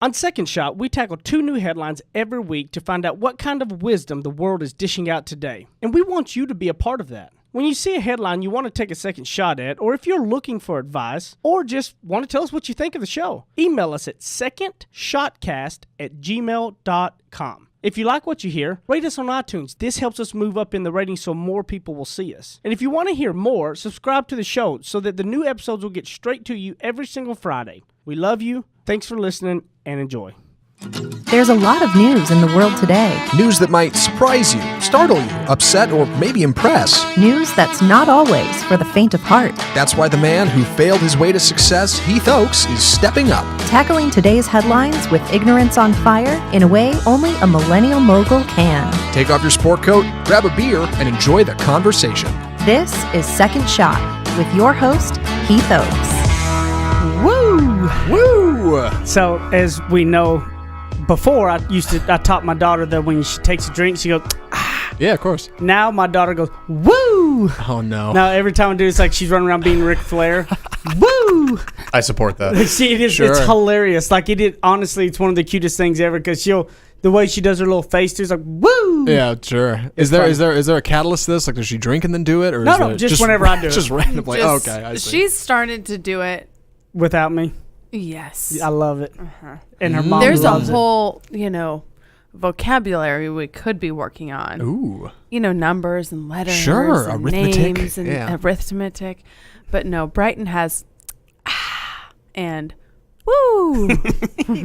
On Second Shot, we tackle 2 new headlines every week to find out what kind of wisdom the world is dishing out today. And we want you to be a part of that. When you see a headline you want to take a second shot at, or if you're looking for advice, or just want to tell us what you think of the show, email us at secondshotcast@gmail.com. If you like what you hear, rate us on iTunes. This helps us move up in the ratings so more people will see us. And if you want to hear more, subscribe to the show so that the new episodes will get straight to you every single Friday. We love you. Thanks for listening and enjoy. There's a lot of news in the world today. News that might surprise you, startle you, upset, or maybe impress. News that's not always for the faint of heart. That's why the man who failed his way to success, Heath Oakes, is stepping up. Tackling today's headlines with ignorance on fire in a way only a millennial mogul can. Take off your sport coat, grab a beer, and enjoy the conversation. This is Second Shot with your host, Heath Oakes. Woo! Woo! So, as we know, before I taught my daughter that when she takes a drink, she goes, ah. Yeah, of course. Now my daughter goes, woo! Oh, no. Now every time I do it, it's like she's running around being Ric Flair. Woo! I support that. See, it's hilarious. Like, honestly, it's one of the cutest things ever because the way she does her little face too is like, woo! Yeah, sure. Is there a catalyst to this? Like, does she drink and then do it? Or No, just whenever I do it. Just randomly. Okay, I see. She's started to do it. Without me? Yes. I love it. And her mom There's loves a whole, vocabulary we could be working on. Ooh. Numbers and letters Sure, and arithmetic. names and arithmetic. But no, Brighton has and woo.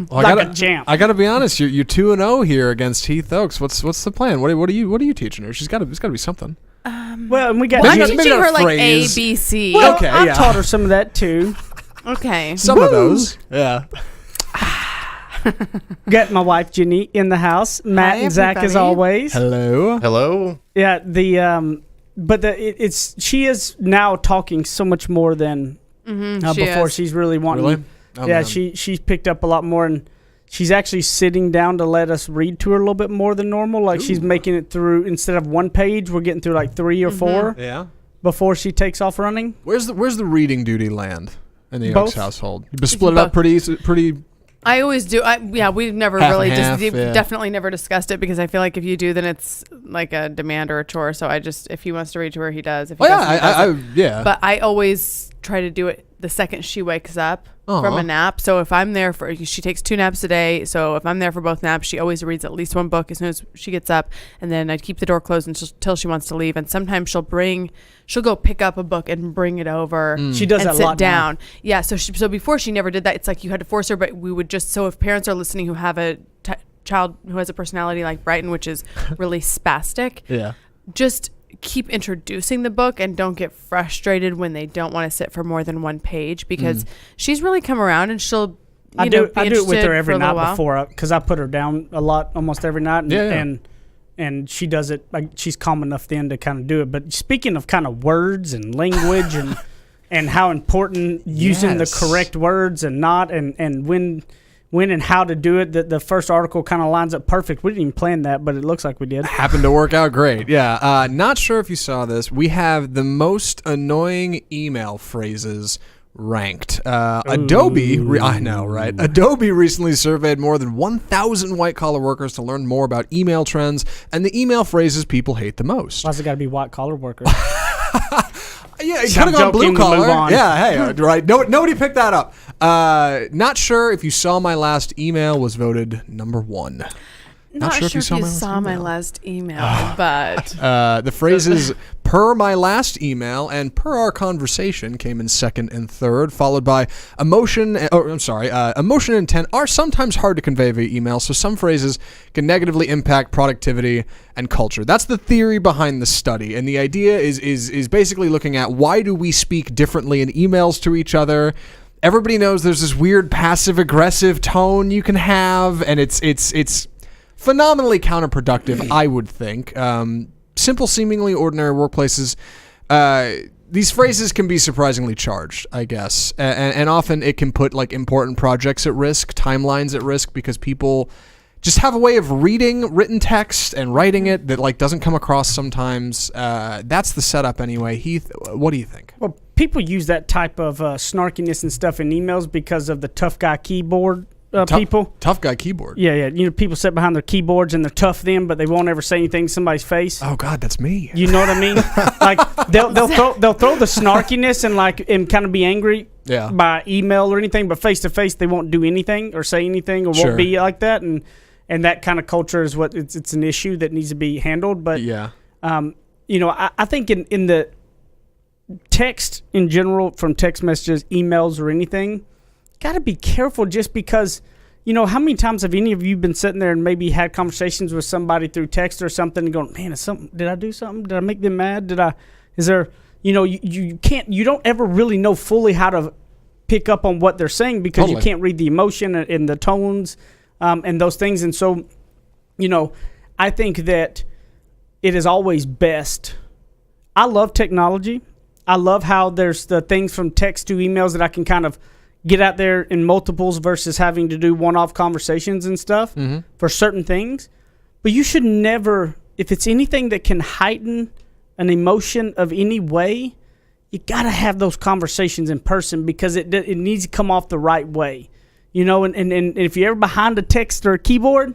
Well, a champ. I gotta be honest. You're 2-0 here against Heath Oakes. What's the plan? What are you teaching her? It's got to be something. Well, and we got I'm maybe teaching not a her like phrase. ABC. Well, Okay, I yeah. taught her some of that too. Okay. Some of those. Yeah. Got my wife Jenny in the house. Matt Hi, and Zach as everybody. always. Hello. Hello? Yeah, she is now talking so much more than before. is. She's really wanting. Really? Oh, yeah, man. she's picked up a lot more, and she's actually sitting down to let us read to her a little bit more than normal. Like she's making it through instead of one page, we're getting through like 3 or 4 Yeah. before she takes off running. Where's the reading duty land in the Both. Oakes household? You split it up pretty. I always do. We've never Half really and half, yeah. definitely never discussed it because I feel like if you do, then it's like a demand or a chore. So if he wants to read to her, he does. If he doesn't, he doesn't. Yeah. But I always try to do it the second she wakes up from a nap. So if I'm there she takes 2 naps a day. So if I'm there for both naps, she always reads at least one book as soon as she gets up. And then I'd keep the door closed until she wants to leave. And sometimes she'll go pick up a book and bring it over. She does and that a sit lot down. now. Yeah. So before she never did that. It's like you had to force her, but we would just, so if parents are listening who have a child who has a personality like Brighton, which is really spastic, yeah. just keep introducing the book and don't get frustrated when they don't want to sit for more than one page because she's really come around and she'll I do it with interested her every for a little night while. before because I put her down a lot almost every night, Yeah. and she does it like she's calm enough then to kind of do it. But speaking of kind of words and language and how important using the correct words and not and when and how to do it, the first article kind of lines up perfect. We didn't even plan that, but it looks like we did. Happened to work out great. Yeah. Not sure if you saw this. We have the most annoying email phrases ranked. Adobe, I know, right? Adobe recently surveyed more than 1,000 white-collar workers to learn more about email trends and the email phrases people hate the most. Why's it got to be white-collar workers? Yeah, it could have gone blue collar. Yeah, hey, right. Nobody picked that up. Not sure if you saw my last email was voted number 1. Not sure if you saw my last email, but the phrases "per my last email" and "per our conversation" came in second and third, followed by emotion. Emotion and intent are sometimes hard to convey via email, so some phrases can negatively impact productivity and culture. That's the theory behind the study, and the idea is basically looking at why do we speak differently in emails to each other. Everybody knows there's this weird passive-aggressive tone you can have, and it's phenomenally counterproductive, I would think. Simple, seemingly ordinary workplaces, these phrases can be surprisingly charged, I guess. And often it can put like important projects at risk, timelines at risk, because people just have a way of reading written text and writing it that like doesn't come across sometimes. That's the setup anyway. Heath, what do you think? Well, people use that type of snarkiness and stuff in emails because of the tough guy keyboard people. Tough guy keyboard. Yeah. People sit behind their keyboards and they're tough then, but they won't ever say anything to somebody's face. Oh God, that's me. You know what I mean? Like they'll throw the snarkiness and kind of be angry by email or anything, but face to face they won't do anything or say anything or won't be like that, and that kind of culture is what it's an issue that needs to be handled. But I think in the text in general, from text messages, emails, or anything, got to be careful, just because, how many times have any of you been sitting there and maybe had conversations with somebody through text or something and going, man, did I do something? Did I make them mad? You don't ever really know fully how to pick up on what they're saying, because you can't read the emotion and the tones and those things. And so, I think that it is always best. I love technology. I love how there's the things from text to emails that I can kind of get out there in multiples versus having to do one-off conversations and stuff for certain things. But you should never, if it's anything that can heighten an emotion of any way, you got to have those conversations in person, because it needs to come off the right way. And if you're ever behind a text or a keyboard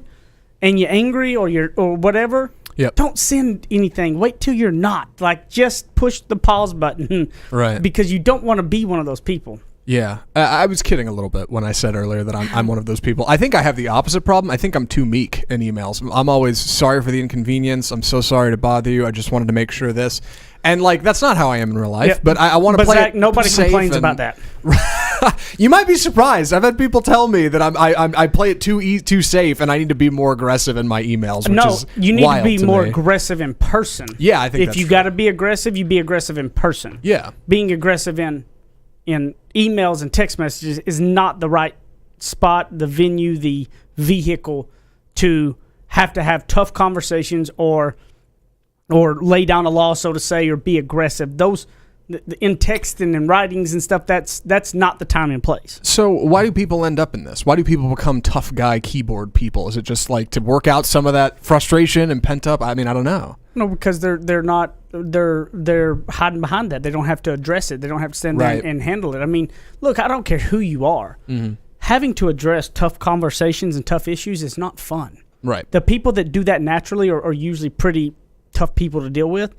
and you're angry or whatever, don't send anything. Wait till you're not. Like, just push the pause button. Right. Because you don't want to be one of those people. Yeah. I was kidding a little bit when I said earlier that I'm one of those people. I think I have the opposite problem. I think I'm too meek in emails. I'm always sorry for the inconvenience. I'm so sorry to bother you. I just wanted to make sure this. And, that's not how I am in real life. Yeah. But I want to play Zach, it nobody safe complains about that. You might be surprised. I've had people tell me that I play it too safe, and I need to be more aggressive in my emails. You need to be more aggressive in person. Yeah, I think if you got to be aggressive, you be aggressive in person. Yeah, being aggressive in emails and text messages is not the right spot, the venue, the vehicle to have tough conversations or lay down a law, so to say, or be aggressive. Those in text and in writings and stuff, that's not the time and place. So why do people end up in this? Why do people become tough guy keyboard people? Is it just to work out some of that frustration and pent up? I mean, I don't know. No, because they're hiding behind that. They don't have to address it. They don't have to stand there and handle it. I mean, look, I don't care who you are. Mm-hmm. Having to address tough conversations and tough issues is not fun. Right. The people that do that naturally are usually pretty tough people to deal with.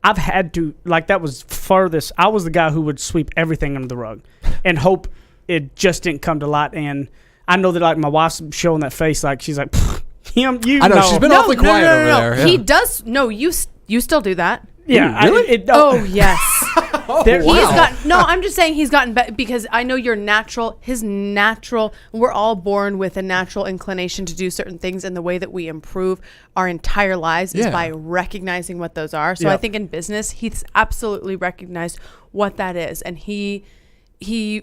I've had to, that was furthest. I was the guy who would sweep everything under the rug and hope it just didn't come to light. And I know that my wife's showing that face, she's like, him, you know. I know, she's been awfully quiet over there. Yeah. He does. No, you still do that. Yeah. Really? Yes. Wow. I'm just saying he's gotten better, because I know we're all born with a natural inclination to do certain things, and the way that we improve our entire lives is by recognizing what those are. So I think in business, he's absolutely recognized what that is, and he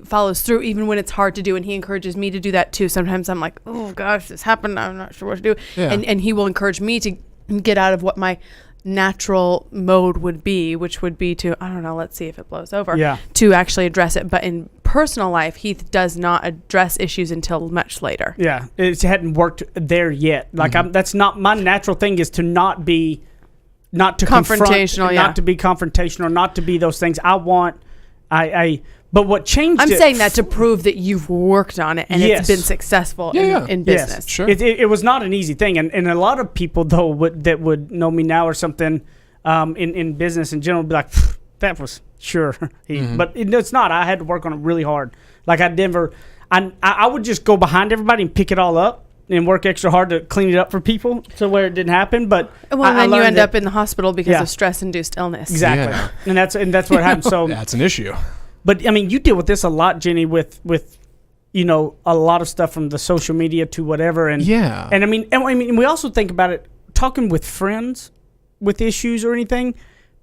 follows through even when it's hard to do, and he encourages me to do that too. Sometimes I'm like, oh gosh, this happened, I'm not sure what to do. Yeah. And he will encourage me to get out of what my natural mode would be, which would be to, I don't know, let's see if it blows over, to actually address it. But in personal life, Heath does not address issues until much later. Yeah, it hadn't worked there yet. That's not my natural thing, is to not be confrontational, not to be confrontational, not to be those things. But what changed I'm saying that to prove that you've worked on it and it's been successful in business. Yes, sure. It was not an easy thing. And a lot of people, though, that would know me now or something in business in general, would be like, that was sure. But it's not. I had to work on it really hard. I would just go behind everybody and pick it all up and work extra hard to clean it up for people to where it didn't happen. But then you end up in the hospital because of stress-induced illness. Exactly. Yeah. And that's what happened. So that's an issue. But I mean, you deal with this a lot, Jenny, with a lot of stuff from the social media to whatever, and I mean, we also think about it talking with friends with issues or anything.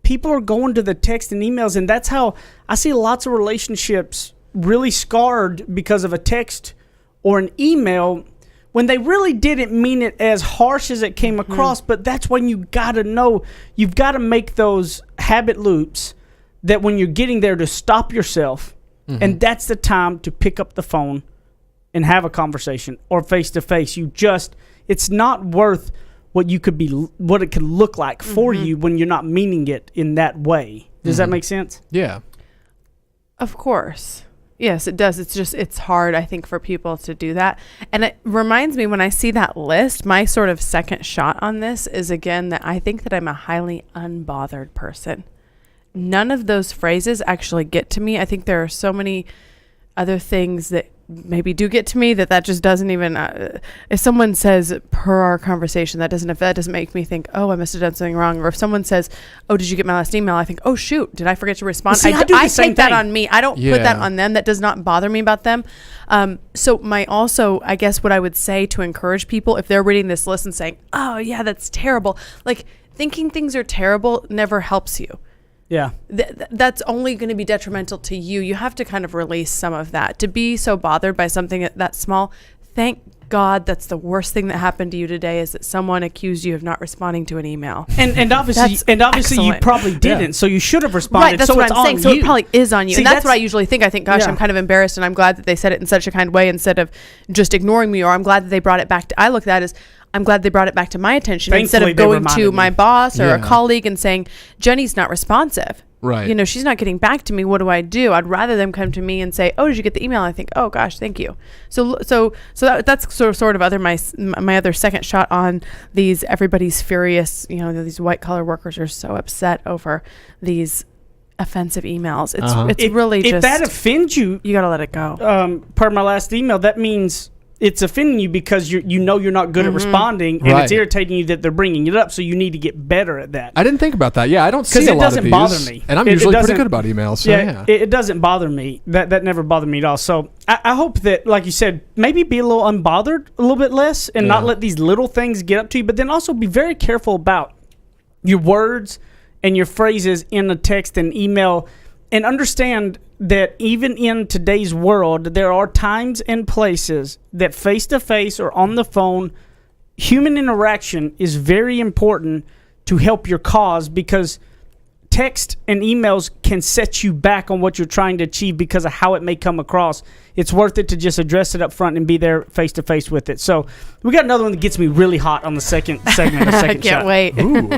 People are going to the text and emails, and that's how I see lots of relationships really scarred because of a text or an email when they really didn't mean it as harsh as it came across. But that's when you got to know, you've got to make those habit loops. That when you're getting there, to stop yourself, and that's the time to pick up the phone and have a conversation, or face to face. It's not worth what it could look like for you when you're not meaning it in that way. Does that make sense? Yeah. Of course. Yes, it does. It's hard, I think, for people to do that. And it reminds me, when I see that list, my sort of second shot on this is, again, that I think that I'm a highly unbothered person. None of those phrases actually get to me. I think there are so many other things that maybe do get to me that just doesn't even, if someone says per our conversation, that doesn't make me think, oh, I must have done something wrong. Or if someone says, oh, did you get my last email? I think, oh shoot, did I forget to respond? Well, see, I take that on me. I don't put that on them. That does not bother me about them. So I guess what I would say to encourage people, if they're reading this list and saying, oh yeah, that's terrible. Like, thinking things are terrible never helps you. Yeah. That's only going to be detrimental to you. You have to kind of release some of that. To be so bothered by something that small, thank God that's the worst thing that happened to you today, is that someone accused you of not responding to an email. And obviously you probably didn't, so you should have responded. Right, that's what I'm saying. So it probably is on you. See, and that's what I usually think. I think, gosh, I'm kind of embarrassed, and I'm glad that they said it in such a kind way instead of just ignoring me, or I'm glad that they brought it back I look at that as, I'm glad they brought it back to my attention. Thankfully, instead of going to my boss or a colleague and saying, Jenny's not responsive. Right. She's not getting back to me. What do I do? I'd rather them come to me and say, oh, did you get the email? I think, oh gosh, thank you. So that's sort of my other second shot on these. Everybody's furious. These white collar workers are so upset over these offensive emails. It's really just, if that offends you, you got to let it go. Per my last email, that means it's offending you because you're not good at responding, and it's irritating you that they're bringing it up. So you need to get better at that. I didn't think about that. Yeah, I don't see a lot of these. Because it doesn't bother me, and I'm usually pretty good about emails. So it doesn't bother me. That never bothered me at all. So I hope that, like you said, maybe be a little unbothered, a little bit less, and not let these little things get up to you. But then also be very careful about your words and your phrases in a text and email, and understand that even in today's world, there are times and places that face-to-face or on the phone, human interaction is very important to help your cause, because text and emails can set you back on what you're trying to achieve because of how it may come across. It's worth it to just address it up front and be there face-to-face with it. So we got another one that gets me really hot on the second segment of Second Shot. I can't wait. Ooh.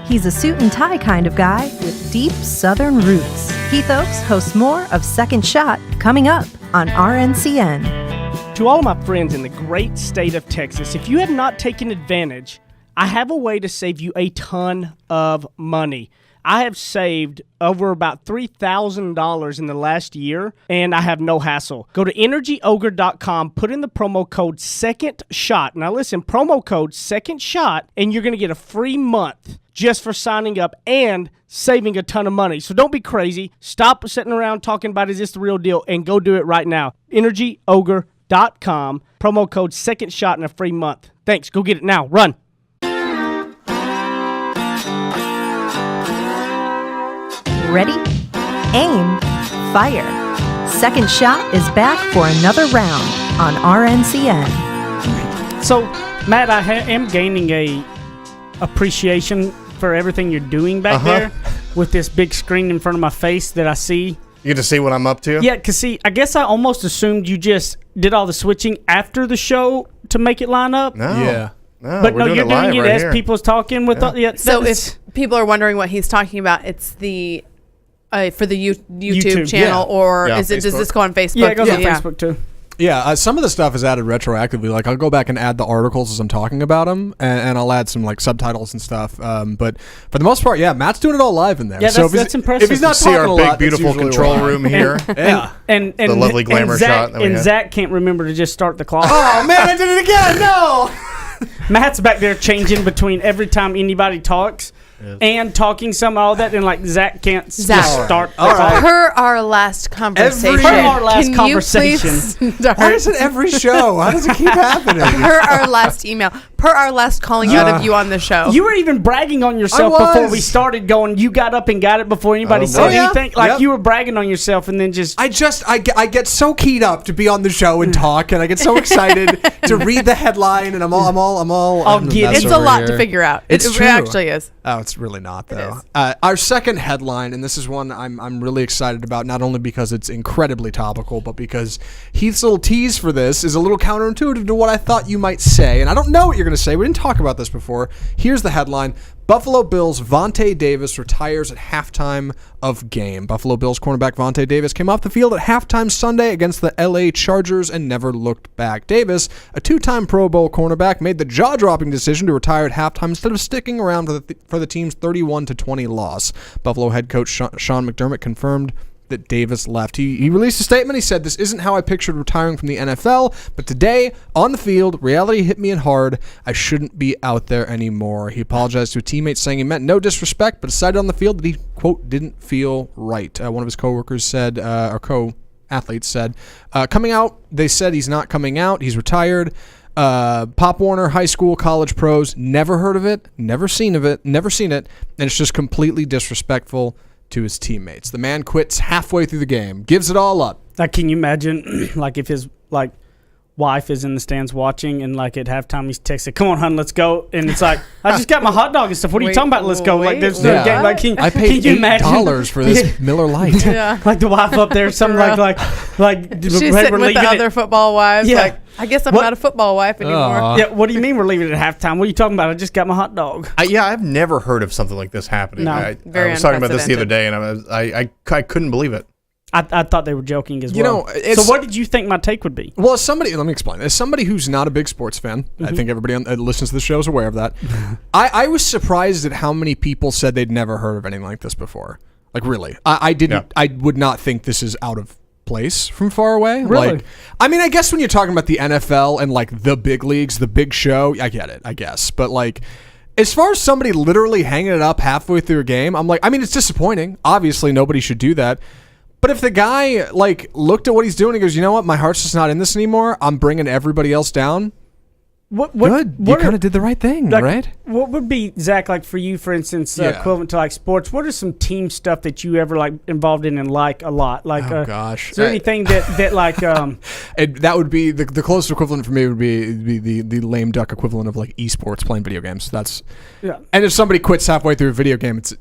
He's a suit and tie kind of guy with deep Southern roots. Keith Oakes hosts more of Second Shot coming up on RNCN. To all of my friends in the great state of Texas, if you have not taken advantage, I have a way to save you a ton of money. I have saved over about $3,000 in the last year, and I have no hassle. Go to energyogre.com, put in the promo code SECONDSHOT. Now listen, promo code SECONDSHOT, and you're going to get a free month just for signing up and saving a ton of money. So don't be crazy. Stop sitting around talking about, is this the real deal, and go do it right now. energyogre.com, promo code SECONDSHOT, and a free month. Thanks. Go get it now. Run. Ready? Aim. Fire. Second Shot is back for another round on RNCN. So, Matt, I am gaining a appreciation for everything you're doing back there with this big screen in front of my face that I see. You get to see what I'm up to? Yeah, because see, I guess I almost assumed you just did all the switching after the show to make it line up. No. Yeah. No, but no, you're doing it as people's talking with. So if people are wondering what he's talking about, it's the for the YouTube channel, or does this go on Facebook? Yeah, it goes on Facebook too. Yeah, some of the stuff is added retroactively. Like, I'll go back and add the articles as I'm talking about them, and I'll add some like subtitles and stuff. But for the most part, yeah, Matt's doing it all live in there. Yeah, that's impressive. If he's not see our big, beautiful control room here, and the lovely glamour shot. And Zach can't remember to just start the clock. Oh man, I did it again! No. Matt's back there changing between every time anybody talks and talking some all that, and like Zach can't just start the clock. Per our last conversation. Why is it every show? How does it keep happening? Per our last email. Per our last calling out of you on the show. You were even bragging on yourself before we started going, you got up and got it before anybody said anything. Like you were bragging on yourself, and then just... I get so keyed up to be on the show and talk, and I get so excited to read the headline, and I'm all I'll get it's a lot to figure out. It's it true. actually is. Oh, it's really not, though. It Our second headline, and this is one I'm really excited about, not only because it's incredibly topical, but because Heath's little tease for this is a little counterintuitive to what I thought you might say. And I don't know what you're going to say. We didn't talk about this before. Here's the headline. Buffalo Bills Vontae Davis retires at halftime of game. Buffalo Bills cornerback Vontae Davis came off the field at halftime Sunday against the LA Chargers and never looked back. Davis, a two-time Pro Bowl cornerback, made the jaw-dropping decision to retire at halftime instead of sticking around for the team's 31-20 loss. Buffalo head coach Sean McDermott confirmed that Davis left. He released a statement. He said, "This isn't how I pictured retiring from the NFL, but today, on the field, reality hit me hard. I shouldn't be out there anymore." He apologized to a teammate, saying he meant no disrespect, but decided on the field that he, quote, didn't feel right. One of his coworkers said, or co-athletes said, coming out, they said he's not coming out. He's retired. Pop Warner, high school, college pros, never heard of it, never seen it, and it's just completely disrespectful to his teammates. The man quits halfway through the game, gives it all up. Like, can you imagine, like, if his wife is in the stands watching, and like at halftime he's texting, "Come on, hun, let's go," and it's like, "I just got my hot dog and stuff. What are you talking about? Let's go." Like, there's no game. Like, I paid $8 for this Miller Lite. Yeah. Like the wife up there, something like she's sitting with the other football wives. Yeah. Like, I guess I'm not a football wife anymore. Yeah. What do you mean we're leaving it at halftime? What are you talking about? I just got my hot dog. I've never heard of something like this happening. No. I was talking about this the other day, and I couldn't believe it. I thought they were joking as well. So what did you think my take would be? Well, let me explain. As somebody who's not a big sports fan, I think everybody that listens to the show is aware of that. I was surprised at how many people said they'd never heard of anything like this before. Like, really. I didn't. Yeah. I would not think this is out of place from far away. Really? Like, I mean, I guess when you're talking about the NFL and like the big leagues, the big show, I get it, I guess. But like, as far as somebody literally hanging it up halfway through a game, I'm like, I mean, it's disappointing. Obviously, nobody should do that. But if the guy like looked at what he's doing and goes, you know what, my heart's just not in this anymore, I'm bringing everybody else down. Good. You kind of did the right thing, like, right? What would be, Zach, like for you, for instance, equivalent to like sports? What are some team stuff that you ever like involved in and like a lot? Like, gosh, is there anything that like that would be the closest equivalent for me would be the lame duck equivalent of like esports, playing video games. That's And if somebody quits halfway through a video game, it's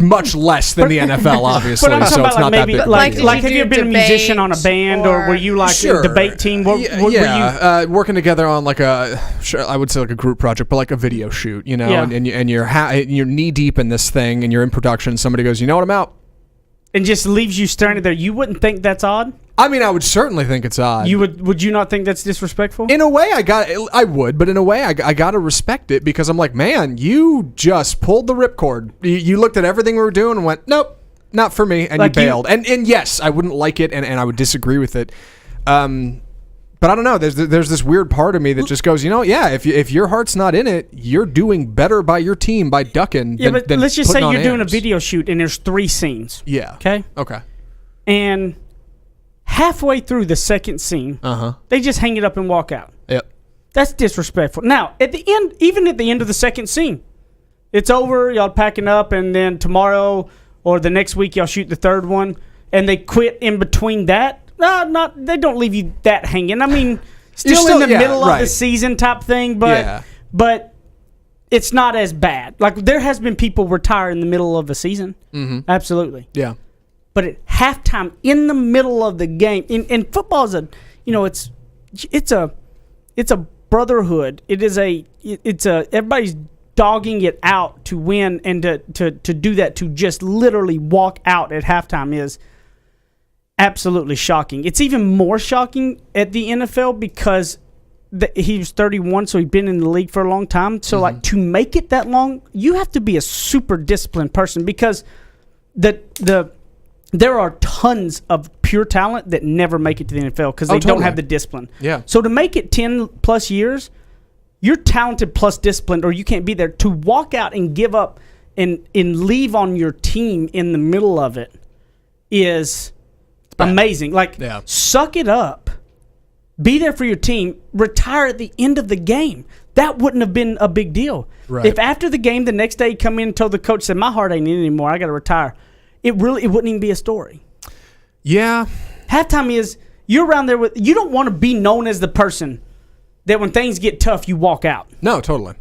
much less than the NFL, obviously. But I'm talking so about it's like not maybe that big. like have you ever been a musician on a band, or were you like a debate team? Were you working together on like I would say like a group project, but like a video shoot, you know, and you're knee deep in this thing, and you're in production. Somebody goes, you know what, I'm out, and just leaves you staring at there. You wouldn't think that's odd? I mean, I would certainly think it's odd. Would you not think that's disrespectful? In a way, I would, but in a way, I got to respect it, because I'm like, man, you just pulled the ripcord. You looked at everything we were doing and went, nope, not for me, and like you bailed. And yes, I wouldn't like it, and I would disagree with it. But I don't know. There's this weird part of me that just goes, you know, if your heart's not in it, you're doing better by your team by ducking. Yeah, but let's just say you're doing a airs. video shoot and there's 3 scenes. Yeah. Okay. And halfway through the second scene, they just hang it up and walk out. Yep. That's disrespectful. Now, at the end, even at the end of the second scene, it's over, y'all packing up, and then tomorrow or the next week y'all shoot the third one, and they quit in between that. They don't leave you that hanging. I mean, still in the middle of the season type thing, but it's not as bad. Like, there has been people retire in the middle of a season. Mm-hmm. Absolutely. Yeah. But at halftime, in the middle of the game, and football is it's a brotherhood. It's everybody's dogging it out to win, and to do that, to just literally walk out at halftime is absolutely shocking. It's even more shocking at the NFL because he was 31, so he'd been in the league for a long time. So like, to make it that long, you have to be a super disciplined person, because there are tons of pure talent that never make it to the NFL because they don't have the discipline. Yeah. So to make it 10 plus years, you're talented plus disciplined, or you can't be there. To walk out and give up and leave on your team in the middle of it is amazing. Like, suck it up. Be there for your team. Retire at the end of the game. That wouldn't have been a big deal. Right. If after the game the next day you come in and told the coach, said, my heart ain't in anymore, I got to retire, it wouldn't even be a story. Yeah. Halftime is, you're around there with, you don't want to be known as the person that when things get tough, you walk out. No, totally.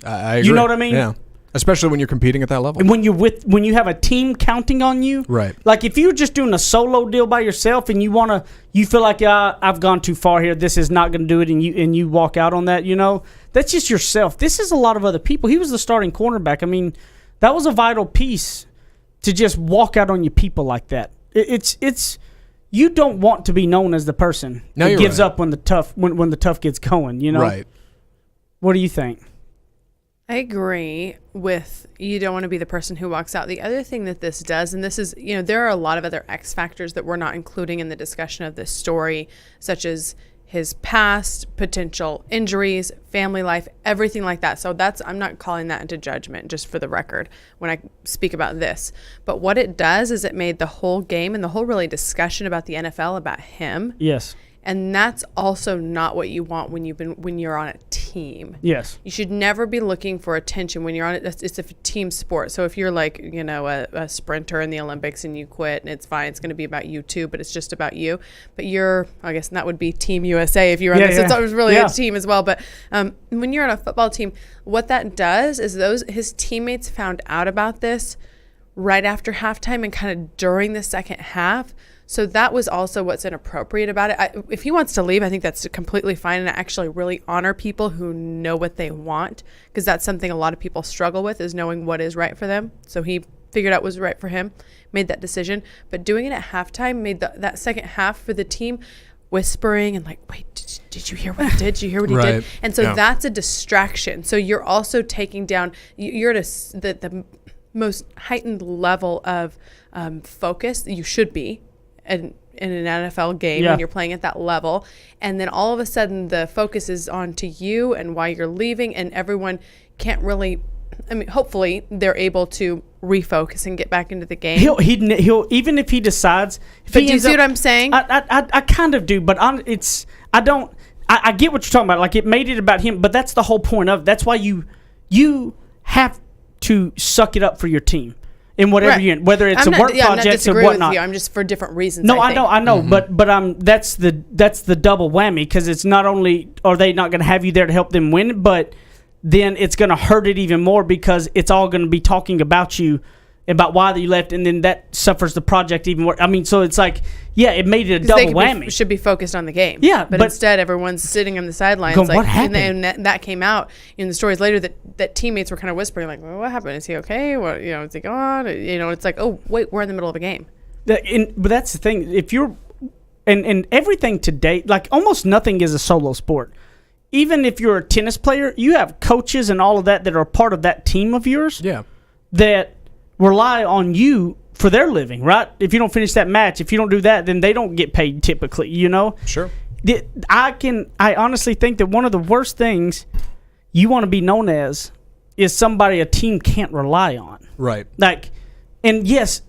I agree. You know what I mean? Yeah. Especially when you're competing at that level. And when you have a team counting on you, right? Like if you're just doing a solo deal by yourself and you feel like I've gone too far here, this is not going to do it, and you walk out on that, that's just yourself. This is a lot of other people. He was the starting cornerback. I mean, that was a vital piece to just walk out on your people like that. It's you don't want to be known as the person that gives up when the tough gets going. Right. What do you think? I agree with you don't want to be the person who walks out. The other thing that this does, and this is, there are a lot of other X factors that we're not including in the discussion of this story, such as his past, potential injuries, family life, everything like that. So I'm not calling that into judgment, just for the record, when I speak about this. But what it does is it made the whole game and the whole really discussion about the NFL about him. Yes. And that's also not what you want when you're on a team. Yes. You should never be looking for attention when you're on it. It's a team sport. So if you're like, a sprinter in the Olympics and you quit, and it's fine, it's going to be about you too, but it's just about you. But I guess that would be Team USA if you're on this. It's really a team as well. But when you're on a football team, what that does is his teammates found out about this right after halftime and kind of during the second half. So that was also what's inappropriate about it. If he wants to leave, I think that's completely fine. And I actually really honor people who know what they want, because that's something a lot of people struggle with, is knowing what is right for them. So he figured out what was right for him, made that decision. But doing it at halftime made that second half for the team whispering and like, wait, did you hear what he did? Did you hear what he did? And so that's a distraction. So you're also taking down, you're at the most heightened level of focus you should be in an NFL game when you're playing at that level, and then all of a sudden the focus is on to you and why you're leaving, and everyone can't really. I mean, hopefully they're able to refocus and get back into the game. He'll even if he decides. But do you see what I'm saying? I kind of do, but I get what you're talking about. Like, it made it about him, but that's the whole point of it. That's why you have to suck it up for your team. In whatever you're in, whether it's work project or whatnot. With you. I'm just for different reasons. No, I know, mm-hmm. but that's the double whammy, because it's not only are they not going to have you there to help them win, but then it's going to hurt it even more, because it's all going to be talking about you, about why you left, and then that suffers the project even more. I mean, so it's like, it made it a double whammy. Should be focused on the game. Yeah, but instead everyone's sitting on the sidelines. Going, like, what happened? And that came out in the stories later that teammates were kind of whispering like, well, what happened? Is he okay? What, is he gone? It's like, oh wait, we're in the middle of a game. But that's the thing. If you're and everything today, like almost nothing is a solo sport. Even if you're a tennis player, you have coaches and all of that are a part of that team of yours. Yeah. That rely on you for their living, right? If you don't finish that match, if you don't do that, then they don't get paid typically, Sure. I honestly think that one of the worst things you want to be known as is somebody a team can't rely on. Right. Like, and yes,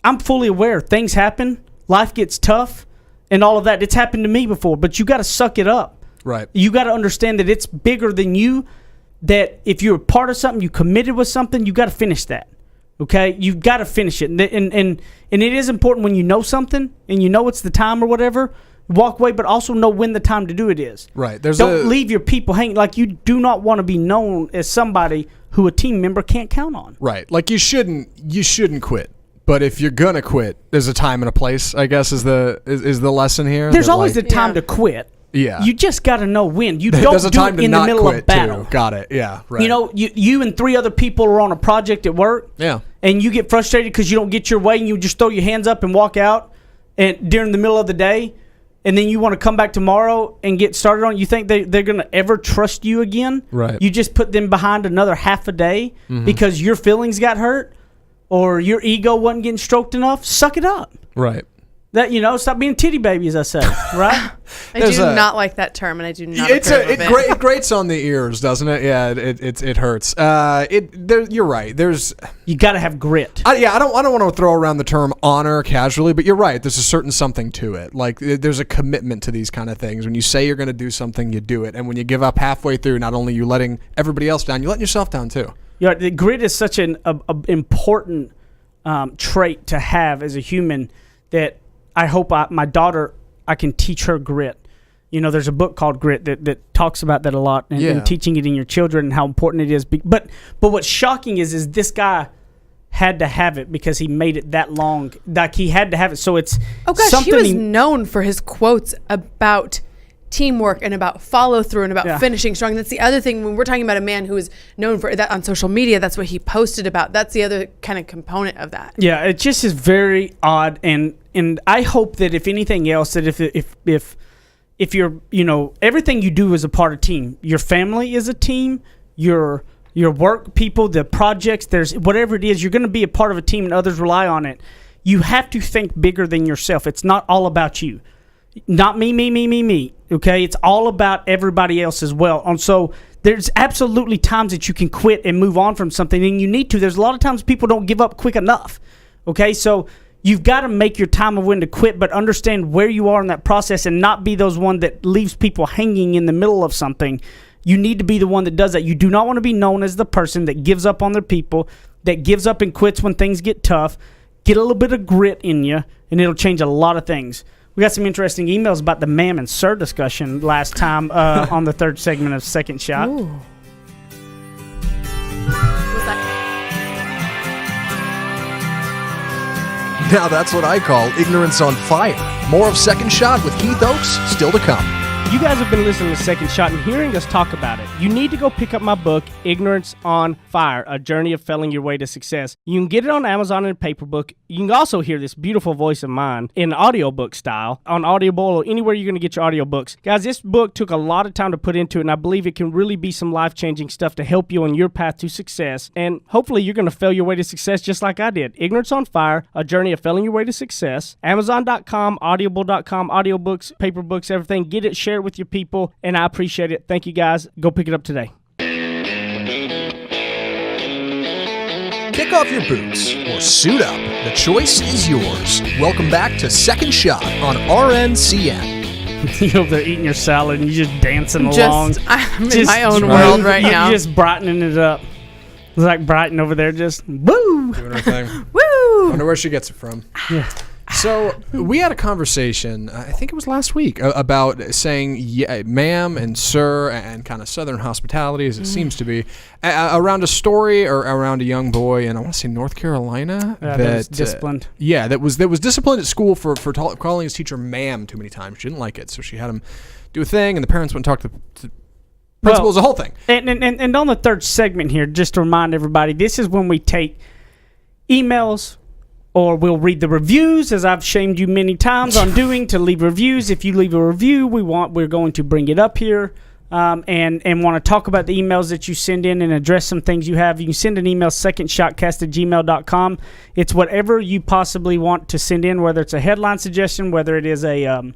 I'm fully aware things happen, life gets tough, and all of that. It's happened to me before, but you got to suck it up. Right. You got to understand that it's bigger than you, that if you're a part of something, you committed with something, you got to finish that. Okay, you've got to finish it, and it is important when you know something and you know it's the time or whatever. Walk away, but also know when the time to do it is. Right. Don't leave your people hanging. Like, you do not want to be known as somebody who a team member can't count on. Right. Like, you shouldn't quit. But if you're gonna quit, there's a time and a place, I guess, is the lesson here. There's always the time to quit. Yeah. You just got to know when. You don't do it in the middle of battle. Too. Got it. Yeah. Right. You and 3 other people are on a project at work. Yeah. And you get frustrated because you don't get your way, and you just throw your hands up and walk out and during the middle of the day, and then you want to come back tomorrow and get started on it. You think they're going to ever trust you again? Right. You just put them behind another half a day because your feelings got hurt or your ego wasn't getting stroked enough? Suck it up. Right. That, stop being titty baby, as I say, right? I do not like that term, and I do not approve of it. It grates on the ears, doesn't it? Yeah, it hurts. You're right. You got to have grit. I don't want to throw around the term honor casually, but you're right. There's a certain something to it. Like, there's a commitment to these kind of things. When you say you're going to do something, you do it. And when you give up halfway through, not only are you letting everybody else down, you're letting yourself down too. The grit is such an important trait to have as a human that I hope my daughter, I can teach her grit. there's a book called Grit that talks about that a lot and teaching it in your children and how important it is. But what's shocking is this guy had to have it because he made it that long. Like, he had to have it. So it's he was known for his quotes about teamwork and about follow through and about finishing strong. That's the other thing when we're talking about a man who is known for that on social media. That's what he posted about. That's the other kind of component of that. Yeah, it just is very odd, and I hope that if anything else, that if you're, everything you do is a part of team. Your family is a team. Your work people, the projects, there's whatever it is, you're going to be a part of a team and others rely on it. You have to think bigger than yourself. It's not all about you. Not me. Okay? It's all about everybody else as well. And so there's absolutely times that you can quit and move on from something, and you need to. There's a lot of times people don't give up quick enough. Okay? So you've got to make your time of when to quit, but understand where you are in that process and not be those one that leaves people hanging in the middle of something. You need to be the one that does that. You do not want to be known as the person that gives up on their people, that gives up and quits when things get tough. Get a little bit of grit in you, and it'll change a lot of things. We got some interesting emails about the ma'am and sir discussion last time on the third segment of Second Shot. Ooh. Now that's what I call ignorance on fire. More of Second Shot with Heath Oaks still to come. You guys have been listening to Second Shot and hearing us talk about it. You need to go pick up my book, Ignorance on Fire, A Journey of Failing Your Way to Success. You can get it on Amazon in a paper book. You can also hear this beautiful voice of mine in audiobook style on Audible or anywhere you're going to get your audiobooks. Guys, this book took a lot of time to put into it, and I believe it can really be some life-changing stuff to help you on your path to success. And hopefully you're going to fail your way to success just like I did. Ignorance on Fire, A Journey of Failing Your Way to Success. Amazon.com, Audible.com, audiobooks, paper books, everything. Get it, share it with your people, and I appreciate it. Thank you, guys. Go pick it up today. Kick off your boots or suit up. The choice is yours. Welcome back to Second Shot on RNCN. You're there eating your salad and you're just dancing along. I'm in my own world right now. You're just brightening it up. It's like Brighton over there, just woo! Doing her thing. Woo! I wonder where she gets it from. Yeah. So we had a conversation, I think it was last week, about saying ma'am and sir and kind of Southern hospitality, as it seems to be, around a story or around a young boy in, I want to say, North Carolina. That was disciplined. That was disciplined at school for calling his teacher ma'am too many times. She didn't like it, so she had him do a thing, and the parents went and talked to principal. The whole thing. And on the third segment here, just to remind everybody, this is when we take emails, or we'll read the reviews, as I've shamed you many times on doing, to leave reviews. If you leave a review, we're going to bring it up here and want to talk about the emails that you send in and address some things you have. You can send an email, secondshotcast@gmail.com. It's whatever you possibly want to send in, whether it's a headline suggestion, whether it is a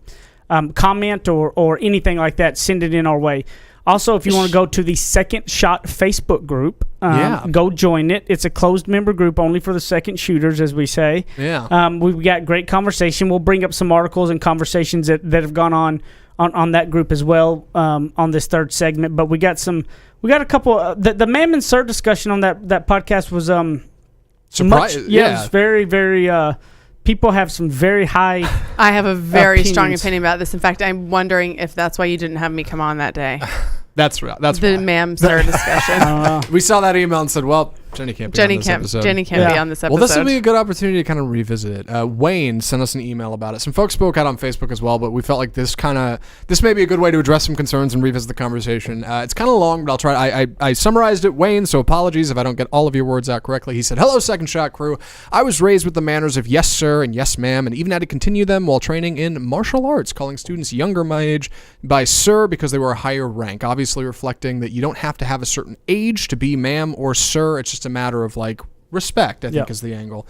comment or anything like that, send it in our way. Also, if you want to go to the Second Shot Facebook group, go join it. It's a closed member group only for the second shooters, as we say. Yeah. We've got great conversation. We'll bring up some articles and conversations that have gone on that group as well on this third segment. But we got a couple. The Ma'am and Sir discussion on that podcast was surprise. It was very, very. People have some very high. I have a very strong opinions. opinion about this. In fact, I'm wondering if that's why you didn't have me come on that day. That's the why. ma'am sir discussion. We saw that email and said, well, Jenny can't be on this episode. Jenny can't be on this episode. Well, this will be a good opportunity to kind of revisit it. Wayne sent us an email about it. Some folks spoke out on Facebook as well, but we felt like this may be a good way to address some concerns and revisit the conversation. It's kind of long, but I'll try. I summarized it, Wayne, so apologies if I don't get all of your words out correctly. He said, hello, Second Shot crew. I was raised with the manners of yes, sir, and yes, ma'am, and even had to continue them while training in martial arts, calling students younger my age by sir because they were a higher rank, obviously reflecting that you don't have to have a certain age to be ma'am or sir. It's just a matter of respect, I think, is the angle.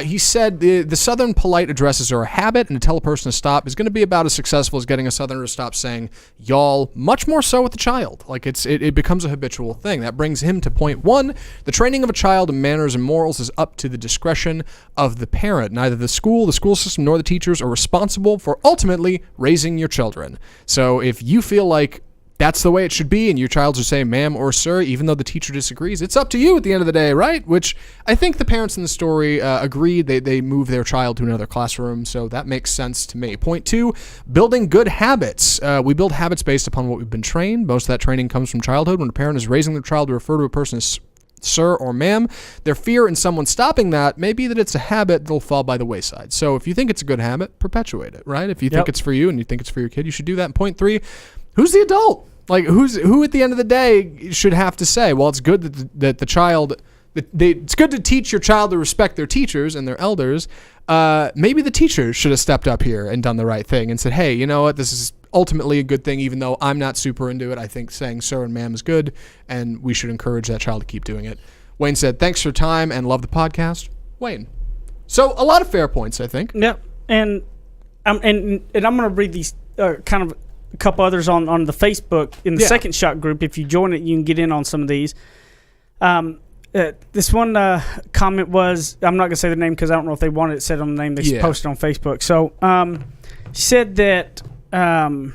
He said the Southern polite addresses are a habit, and to tell a person to stop is going to be about as successful as getting a Southerner to stop saying y'all, much more so with the child. It becomes a habitual thing. That brings him to point one. The training of a child in manners and morals is up to the discretion of the parent. Neither the school system, nor the teachers are responsible for ultimately raising your children. So if you feel like that's the way it should be, and your child should say ma'am or sir, even though the teacher disagrees. It's up to you at the end of the day, right? Which I think the parents in the story agreed. They moved their child to another classroom, so that makes sense to me. Point 2, building good habits. We build habits based upon what we've been trained. Most of that training comes from childhood. When a parent is raising their child to refer to a person as sir or ma'am, their fear in someone stopping that may be that it's a habit that'll fall by the wayside. So if you think it's a good habit, perpetuate it, right? If you think it's for you and you think it's for your kid, you should do that. And point 3, who's the adult? Like, who at the end of the day should have to say, well, it's good that the child, it's good to teach your child to respect their teachers and their elders. Maybe the teacher should have stepped up here and done the right thing and said, hey, you know what, this is ultimately a good thing, even though I'm not super into it. I think saying sir and ma'am is good, and we should encourage that child to keep doing it. Wayne said, thanks for your time and love the podcast. Wayne. So a lot of fair points, I think. Yeah, and I'm going to read these kind of a couple others on the Facebook in the Second Shot group. If you join it, you can get in on some of these. This one comment was, I'm not going to say the name because I don't know if they wanted it said on the name. They posted on Facebook. So she said that I've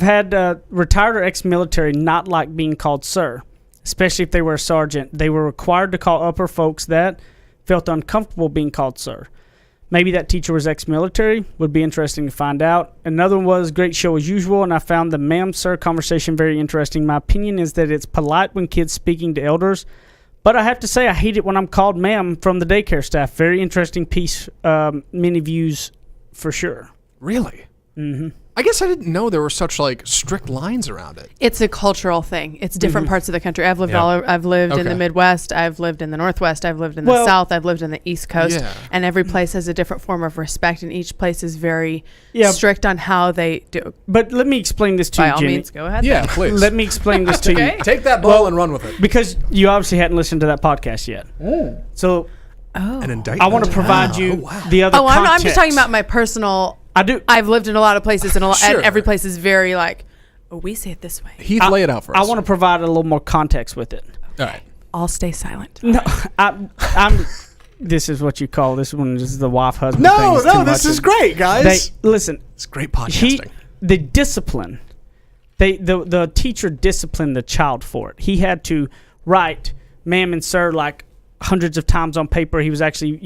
had retired or ex-military not like being called sir, especially if they were a sergeant. They were required to call upper folks that felt uncomfortable being called sir. Maybe that teacher was ex-military. Would be interesting to find out. Another one was, great show as usual, and I found the ma'am, sir conversation very interesting. My opinion is that it's polite when kids speaking to elders, but I have to say I hate it when I'm called ma'am from the daycare staff. Very interesting piece, many views for sure. Really? Mm-hmm. I guess I didn't know there were such like strict lines around it. It's a cultural thing. It's different parts of the country. I've lived in the Midwest. I've lived in the Northwest. I've lived in the South. I've lived in the East Coast. And every place has a different form of respect, and each place is very strict on how they do. But let me explain this to you, By all Jenny. means, go ahead. Yeah, please. Let me explain this to you. Take that ball and run with it. Because you obviously hadn't listened to that podcast yet. So an indictment. I want to provide you the other context. I'm just talking about my personal... I do. I've lived in a lot of places, and every place is very like, oh, we say it this way. Heath, lay it out for us. I want to provide a little more context with it. All right. I'll stay silent. No, I'm. This is what you call this one. This is the wife husband. No, this is great, guys. Listen, it's great podcasting. The discipline. The teacher disciplined the child for it. He had to write ma'am and sir like hundreds of times on paper. He was actually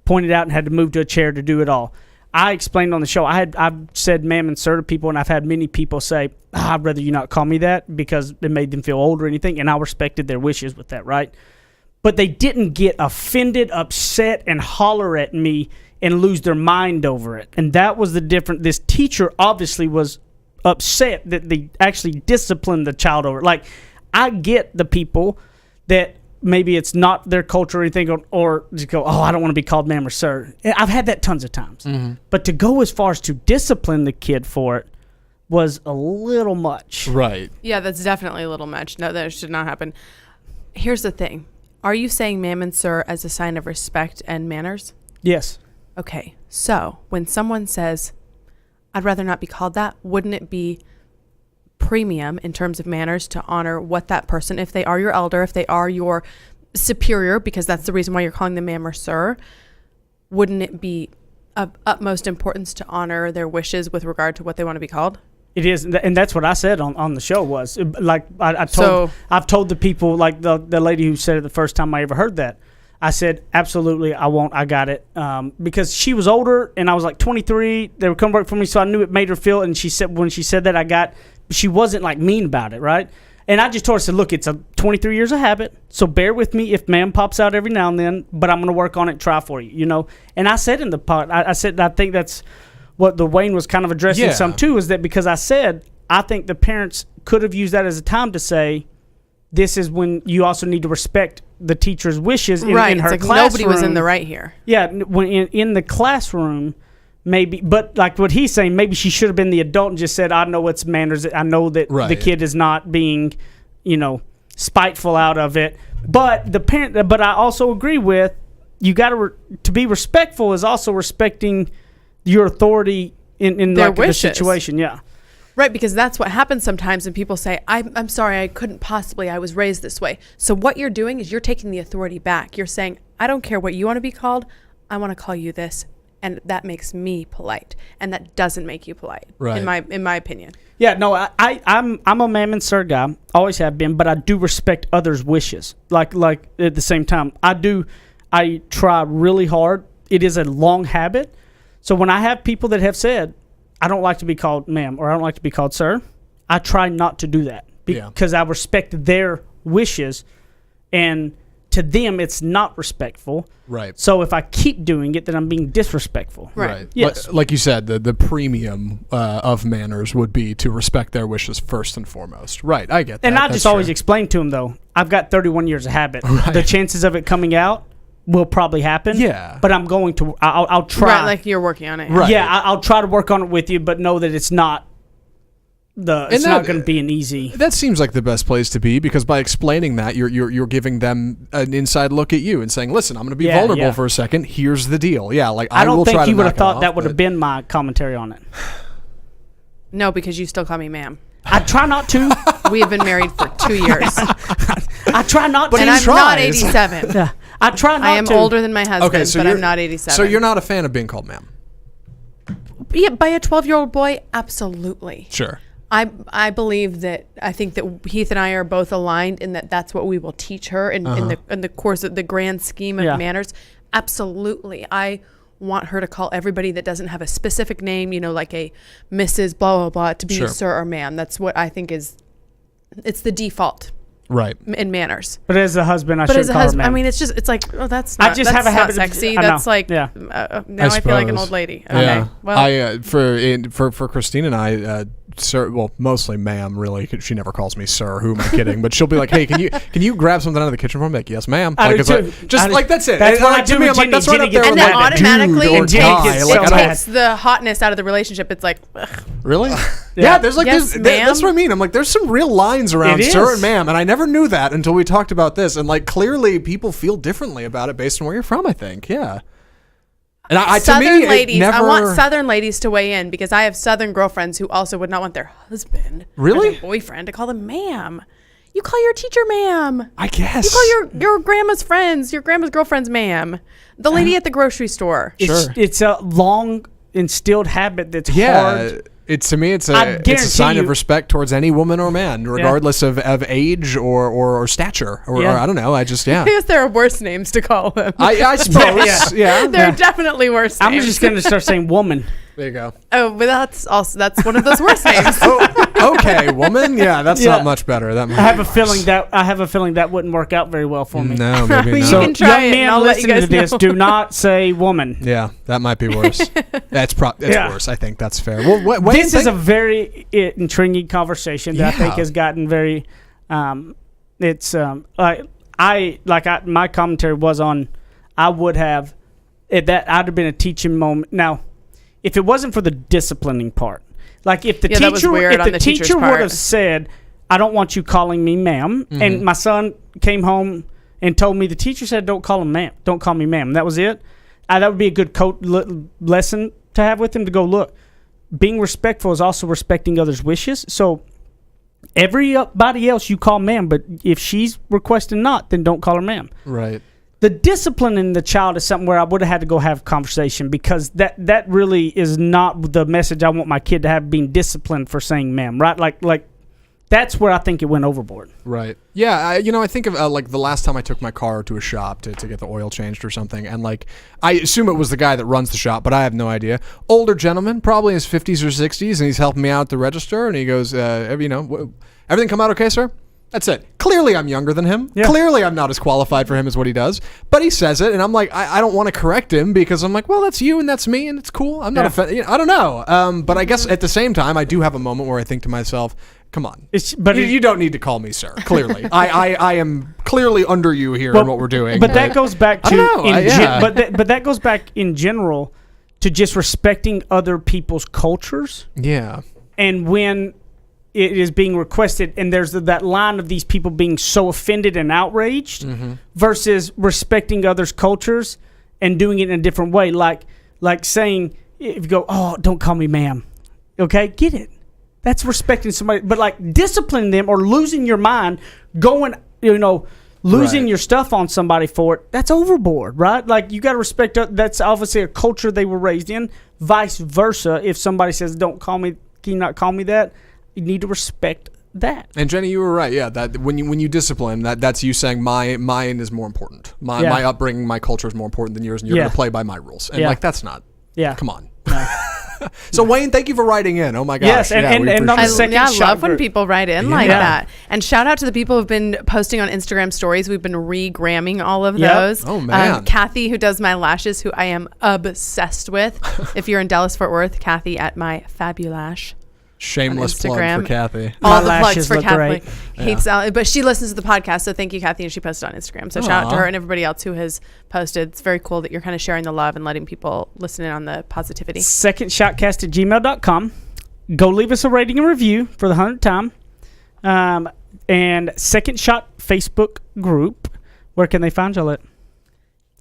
pointed out and had to move to a chair to do it all. I explained on the show, I've said ma'am and sir to people, and I've had many people say, I'd rather you not call me that because it made them feel old or anything, and I respected their wishes with that, right? But they didn't get offended, upset, and holler at me and lose their mind over it. And that was the difference. This teacher obviously was upset that they actually disciplined the child over it. Like, I get the people that maybe it's not their culture or anything, or just go, I don't want to be called ma'am or sir. I've had that tons of times. Mm-hmm. But to go as far as to discipline the kid for it was a little much. Right. Yeah, that's definitely a little much. No, that should not happen. Here's the thing. Are you saying ma'am and sir as a sign of respect and manners? Yes. Okay. So when someone says, I'd rather not be called that, wouldn't it be premium in terms of manners to honor what that person, if they are your elder, if they are your superior, because that's the reason why you're calling them ma'am or sir, wouldn't it be of utmost importance to honor their wishes with regard to what they want to be called? It is, and that's what I said on the show was, like, I've told the people, like the lady who said it the first time I ever heard that, I said, absolutely, I won't, I got it. Because she was older, and I was like 23, they were coming work for me, so I knew it made her feel, and she said, when she said that, she wasn't like mean about it, right? And I just told her, I said, look, it's a 23 years of habit, so bear with me if ma'am pops out every now and then, but I'm going to work on it, try for you, And I said in the pod, I said, I think that's what the Wayne was kind of addressing some too, is that because I said, I think the parents could have used that as a time to say, this is when you also need to respect the teacher's wishes in her classroom. Nobody was in the right here. Yeah, when in the classroom, maybe, but like what he's saying, maybe she should have been the adult and just said, I know it's manners. I know that the kid is not being, spiteful out of it. But the parent, but I also agree with, you got to be respectful is also respecting your authority in their like wishes. The situation. Yeah. Right, because that's what happens sometimes, and people say, I'm sorry, I couldn't possibly, I was raised this way. So what you're doing is you're taking the authority back. You're saying, I don't care what you want to be called, I want to call you this. and that makes me polite, and that doesn't make you polite, Right. in my opinion. Yeah, no, I'm a ma'am and sir guy, always have been, but I do respect others' wishes. Like at the same time, I try really hard. It is a long habit. So when I have people that have said, I don't like to be called ma'am or I don't like to be called sir, I try not to do that because I respect their wishes, and to them it's not respectful. Right. So if I keep doing it, then I'm being disrespectful. Right. Yes. Like you said, the premium of manners would be to respect their wishes first and foremost. Right. I get that. And I That's just always true. explain to them, though, I've got 31 years of habit. Right. The chances of it coming out will probably happen. Yeah. But I'm going to, I'll try. Right, like you're working on it. Right. Yeah, I'll try to work on it with you, but know that it's not it's not going to be an easy. That seems like the best place to be, because by explaining that, you're giving them an inside look at you and saying, "Listen, I'm going to be vulnerable for a second. Here's the deal." Yeah, like I don't will think try you to would knock have it thought off, that would have but- been my commentary on it. No, because you still call me ma'am. I try not to. We have been married for 2 years. I try not to. And he I'm tries. not 87. Yeah, I try not I am to. older than my husband, Okay, so but you're I'm not 87. So you're not a fan of being called ma'am. Yeah, by a 12-year-old boy, absolutely. Sure. I believe that I think that Heath and I are both aligned in that that's what we will teach her in the course of the grand scheme of manners. Absolutely. I want her to call everybody that doesn't have a specific name, like a Mrs. blah, blah, blah, to be Sure. sir or ma'am. That's what I think it's the default Right. in manners. But as a husband, I But should as a call her husband, ma'am. I mean, it's like, oh, that's I not, just that's have a not habit of- sexy. I know. That's like, Yeah. now I feel like an suppose. old lady. Okay. Yeah. Well, I for Christine and I, sir. Well, mostly ma'am. Really, she never calls me sir. Who am I kidding? But she'll be like, "Hey, can you grab something out of the kitchen for me?" Like, "Yes, ma'am." I Like, do it's too. like, just I do. like that's it. That's And what like, I do to me, with I'm like, that's Jenny. right up Jenny there gets with and then like automatically, dude or and Jenny guy. gets Like, so I don't- mad. takes the hotness out of the relationship. It's like, ugh. Really? Yeah, there's like Yes, that's what I mean. I'm like, there's some real lines around It sir is. and ma'am, and I never knew that until we talked about this. And like, clearly, people feel differently about it based on where you're from. I think, yeah. And to Southern me, ladies, it never, I want Southern ladies to weigh in because I have Southern girlfriends who also would not want their husband Really? or their boyfriend to call them ma'am. You call your teacher ma'am. I guess. You call your grandma's friends, your grandma's girlfriends ma'am. The lady at the grocery store. It's a long instilled habit that's hard. To me, it's I a guarantee sign of you- respect towards any woman or man, regardless of age or stature or I don't know. I just I guess there are worse names to call them. I suppose yeah. There are definitely worse I'm names. just going to start saying woman. There you go. Oh, but that's one of those worse names. Okay, woman. Yeah, that's not much better. That I have a feeling that wouldn't work out very well for me. no, maybe You not. So can try young it, men and I'll let you listening to guys this, know. do not say woman. Yeah, that might be worse. That's Yeah. worse. I think that's fair. Well, what do you This is a think? very intriguing conversation that I think Yeah. has gotten very. My commentary was on. I would have I'd have been a teaching moment. Now, if it wasn't for the disciplining part, like if the Yeah, that was teacher, weird if on the the teacher's teacher would part. have said, "I don't want you calling me ma'am," Mm-hmm. and my son came home and told me the teacher said, "Don't call him ma'am. Don't call me ma'am." That was it. That would be a good lesson to have with him to go look. Being respectful is also respecting others' wishes. So everybody else you call ma'am, but if she's requesting not, then don't call her ma'am. Right. The discipline in the child is something where I would have had to go have conversation because that really is not the message I want my kid to have, being disciplined for saying ma'am, right? Like that's where I think it went overboard. Right. Yeah. I think of like the last time I took my car to a shop to get the oil changed or something, and like I assume it was the guy that runs the shop, but I have no idea. Older gentleman, probably in his 50s or 60s, and he's helping me out at the register, and he goes, everything come out okay, sir? That's it. Clearly, I'm younger than him. Yeah. Clearly, I'm not as qualified for him as what he does. But he says it, and I'm like, I don't want to correct him because I'm like, well, that's you and that's me, and it's cool. I'm not offended. I don't know. But I guess at the same time, I do have a moment where I think to myself, come on. You don't need to call me sir. Clearly, I am clearly under you here in what we're doing. But that goes back to I don't know, but that goes back in general to just respecting other people's cultures. Yeah. And when it is being requested and there's that line of these people being so offended and outraged versus respecting others' cultures and doing it in a different way, like saying, if you go, oh, don't call me ma'am, okay, get it, that's respecting somebody. But like disciplining them or losing your mind, going losing Right. your stuff on somebody for it, that's overboard, right? Like, you got to respect that's obviously a culture they were raised in. Vice versa, if somebody says, don't call me, can you not call me that? You need to respect that. And Jenny, you were right. Yeah, that when you discipline, that's you saying mine is more important. My upbringing, my culture is more important than yours, and you're going to play by my rules. And like, that's not. Yeah. Come on. No. So Wayne, thank you for writing in. Oh my gosh. Yes, and on the second I shot love when group. people write in like that. And shout out to the people who've been posting on Instagram stories. We've been re-gramming all of those. Oh, man. Kathy, who does my lashes, who I am obsessed with. If you're in Dallas, Fort Worth, Kathy at my Fabulash. Shameless plug for Kathy. All My the plugs lashes for look Kathy. great. Hates but she listens to the podcast, so thank you, Kathy, and she posted on Instagram. So shout out to her and everybody else who has posted. It's very cool that you're kind of sharing the love and letting people listen in on the positivity. secondshotcast@gmail.com. Go leave us a rating and review for the 100th time. And Second Shot Facebook group. Where can they find y'all at?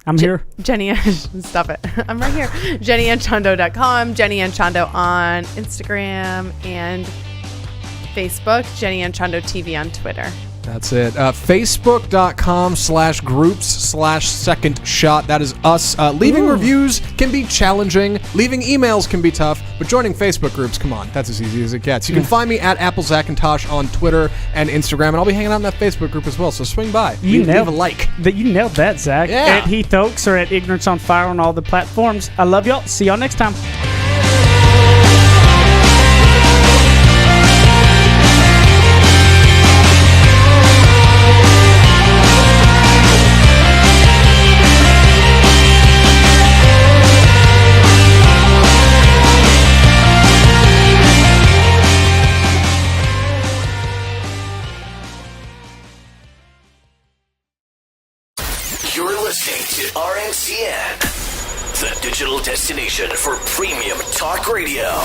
I'm here. Jenny, stop it. I'm right here. JennyAnchondo.com, Jenny Anchondo on Instagram and Facebook, Jenny Anchondo TV on Twitter. That's it. Facebook.com/groups/second shot. That is us. Leaving reviews can be challenging. Leaving emails can be tough. But joining Facebook groups, come on, that's as easy as it gets. You can find me at AppleZacintosh on Twitter and Instagram, and I'll be hanging out in that Facebook group as well. So swing by. Leave a like. You nailed that, Zach. Yeah. At Heath Oaks or at Ignorance on Fire on all the platforms. I love y'all. See y'all next time. You're listening to RNCN, the digital destination for premium talk radio.